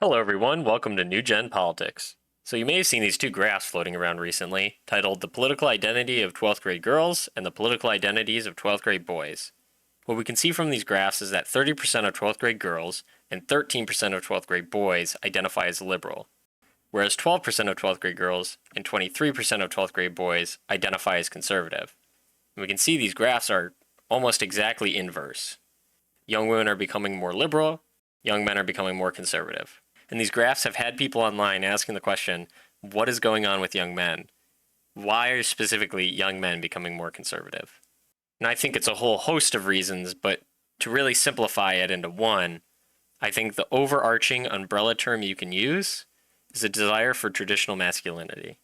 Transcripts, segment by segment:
Hello, everyone. Welcome to New Gen Politics. So, you may have seen these two graphs floating around recently, titled The Political Identity of 12th Grade Girls and the Political Identities of 12th Grade Boys. What we can see from these graphs is that 30% of 12th grade girls and 13% of 12th grade boys identify as liberal, whereas 12% of 12th grade girls and 23% of 12th grade boys identify as conservative. And we can see these graphs are almost exactly inverse. Young women are becoming more liberal, young men are becoming more conservative. And these graphs have had people online asking the question, what is going on with young men? Why are specifically young men becoming more conservative? And I think it's a whole host of reasons, but to really simplify it into one, I think the overarching umbrella term you can use is a desire for traditional masculinity.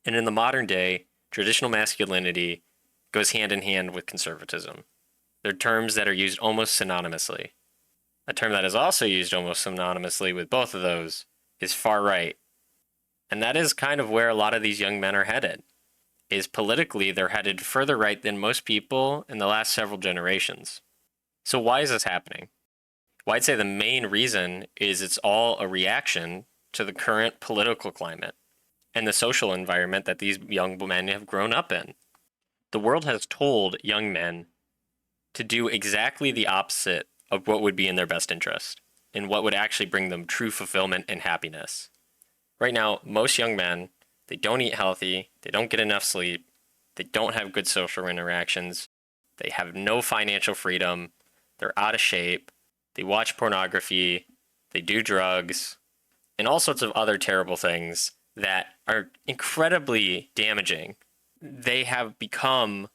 And in the modern day, traditional masculinity goes hand in hand with conservatism. They're terms that are used almost synonymously. A term that is also used almost synonymously with both of those is far right. And that is kind of where a lot of these young men are headed. Is politically, they're headed further right than most people in the last several generations. So why is this happening? Well, I'd say the main reason is it's all a reaction to the current political climate and the social environment that these young men have grown up in. The world has told young men to do exactly the opposite of what would be in their best interest and what would actually bring them true fulfillment and happiness. Right now, most young men, they don't eat healthy, they don't get enough sleep, they don't have good social interactions, they have no financial freedom, they're out of shape, they watch pornography, they do drugs, and all sorts of other terrible things that are incredibly damaging. They have become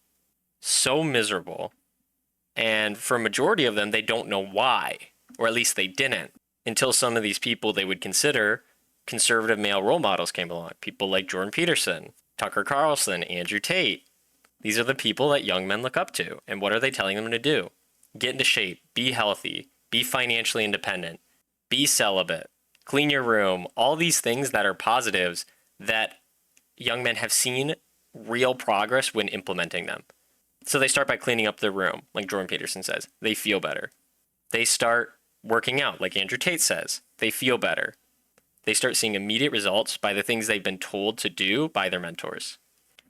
so miserable. And for a majority of them, they don't know why, or at least they didn't, until some of these people they would consider conservative male role models came along. People like Jordan Peterson, Tucker Carlson, Andrew Tate. These are the people that young men look up to. And what are they telling them to do? Get into shape, be healthy, be financially independent, be celibate, clean your room, all these things that are positives that young men have seen real progress when implementing them. So they start by cleaning up their room, like Jordan Peterson says. They feel better. They start working out, like Andrew Tate says. They feel better. They start seeing immediate results by the things they've been told to do by their mentors.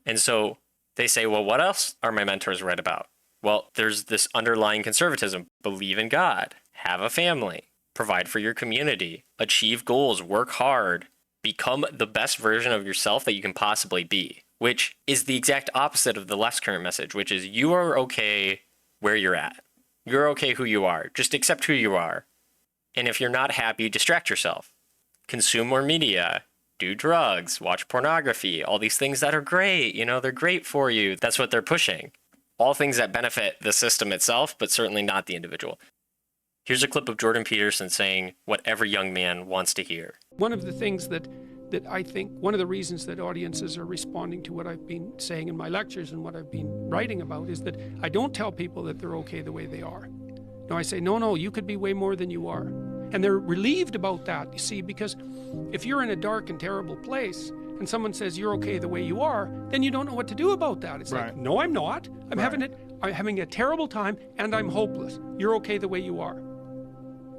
And so they say, well, what else are my mentors right about? Well, there's this underlying conservatism. Believe in God, have a family, provide for your community, achieve goals, work hard, become the best version of yourself that you can possibly be. Which is the exact opposite of the left's current message, which is you are okay where you're at. You're okay who you are. Just accept who you are. And if you're not happy, distract yourself. Consume more media. Do drugs. Watch pornography. All these things that are great. They're great for you. That's what they're pushing. All things that benefit the system itself, but certainly not the individual. Here's a clip of Jordan Peterson saying what every young man wants to hear. One of the things that I think one of the reasons that audiences are responding to what I've been saying in my lectures and what I've been writing about is that I don't tell people that they're okay the way they are. No, I say, no, you could be way more than you are. And they're relieved about that, you see, because if you're in a dark and terrible place and someone says you're okay the way you are, then you don't know what to do about that. It's Right. like, no, I'm not. I'm having a terrible time and I'm hopeless. You're okay the way you are.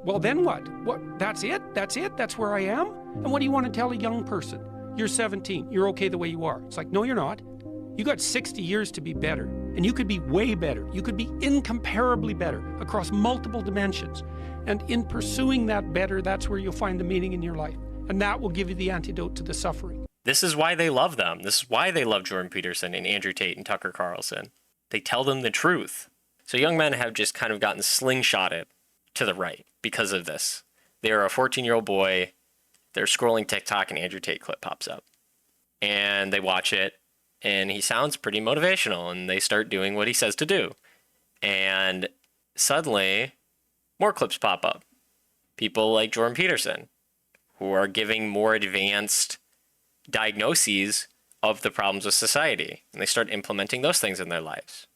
Well, then what? That's it? That's where I am? And what do you want to tell a young person? You're 17. You're okay the way you are. It's like, no, you're not. You got 60 years to be better. And you could be way better. You could be incomparably better across multiple dimensions. And in pursuing that better, that's where you'll find the meaning in your life. And that will give you the antidote to the suffering. This is why they love them. This is why they love Jordan Peterson and Andrew Tate and Tucker Carlson. They tell them the truth. So young men have just kind of gotten slingshotted to the right because of this. They're a 14-year-old boy. They're scrolling TikTok and Andrew Tate clip pops up. And they watch it, and he sounds pretty motivational, and they start doing what he says to do. And suddenly, more clips pop up. People like Jordan Peterson, who are giving more advanced diagnoses of the problems of society. And they start implementing those things in their lives.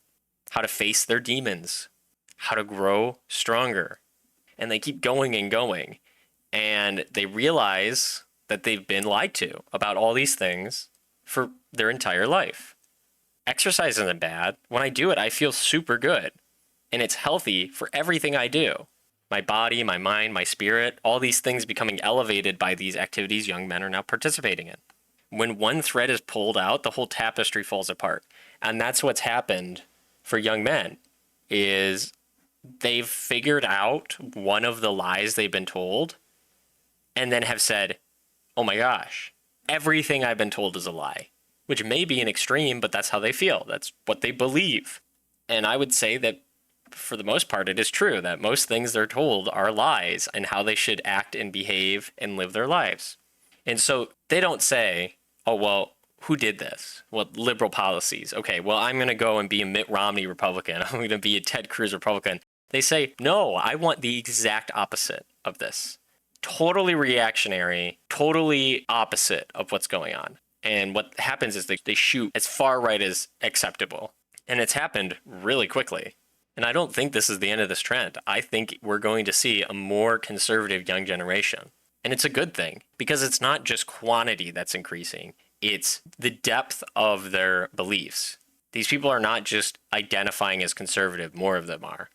How to face their demons, how to grow stronger. And they keep going and going. And they realize that they've been lied to about all these things for their entire life. Exercise isn't bad. When I do it, I feel super good. And it's healthy for everything I do. my body, my mind, my spirit, all these things becoming elevated by these activities young men are now participating in. When one thread is pulled out, the whole tapestry falls apart. And that's what's happened for young men, is they've figured out one of the lies they've been told and then have said, oh my gosh, everything I've been told is a lie, which may be an extreme, but that's how they feel. That's what they believe. And I would say that for the most part, it is true that most things they're told are lies and how they should act and behave and live their lives. And so they don't say, oh, well, who did this? What liberal policies? Okay, well, I'm going to go and be a Mitt Romney Republican. I'm going to be a Ted Cruz Republican. They say, no, I want the exact opposite of this. Totally reactionary, totally opposite of what's going on. And what happens is they shoot as far right as acceptable. And it's happened really quickly. And I don't think this is the end of this trend. I think we're going to see a more conservative young generation. And it's a good thing, because it's not just quantity that's increasing. It's the depth of their beliefs. These people are not just identifying as conservative, more of them are.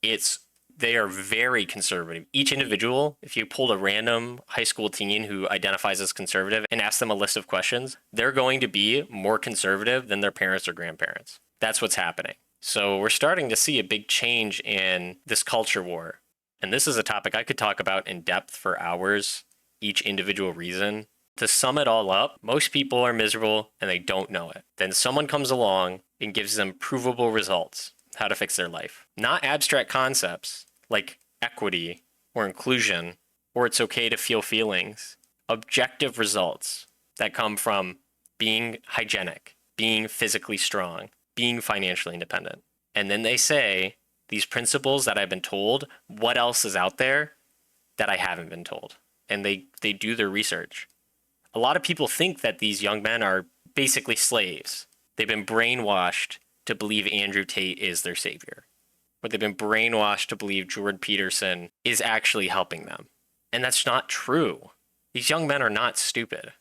They are very conservative. Each individual, if you pulled a random high school teen who identifies as conservative and ask them a list of questions, they're going to be more conservative than their parents or grandparents. That's what's happening. So we're starting to see a big change in this culture war. And this is a topic I could talk about in depth for hours, each individual reason. To sum it all up, most people are miserable and they don't know it. Then someone comes along and gives them provable results, how to fix their life. Not abstract concepts like equity or inclusion, or it's okay to feel feelings. Objective results that come from being hygienic, being physically strong, being financially independent. And then they say, these principles that I've been told, what else is out there that I haven't been told? And they do their research. A lot of people think that these young men are basically slaves. They've been brainwashed to believe Andrew Tate is their savior. Or they've been brainwashed to believe Jordan Peterson is actually helping them. And that's not true. These young men are not stupid.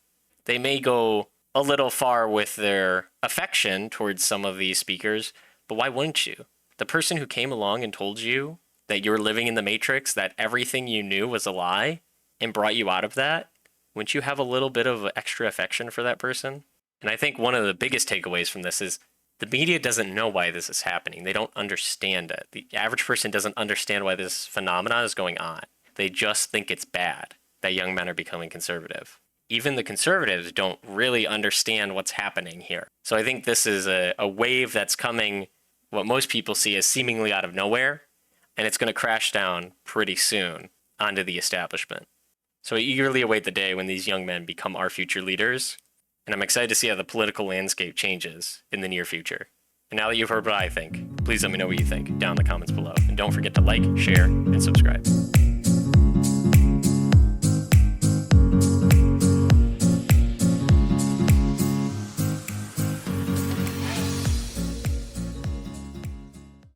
They may go a little far with their affection towards some of these speakers, but why wouldn't you? The person who came along and told you that you were living in the matrix, that everything you knew was a lie, and brought you out of that, wouldn't you have a little bit of extra affection for that person? And I think one of the biggest takeaways from this is the media doesn't know why this is happening. They don't understand it. The average person doesn't understand why this phenomenon is going on. They just think it's bad that young men are becoming conservative. Even the conservatives don't really understand what's happening here. So I think this is a wave that's coming, what most people see as seemingly out of nowhere, and it's going to crash down pretty soon onto the establishment. So I eagerly await the day when these young men become our future leaders, and I'm excited to see how the political landscape changes in the near future. And now that you've heard what I think, please let me know what you think down in the comments below. And don't forget to like, share, and subscribe.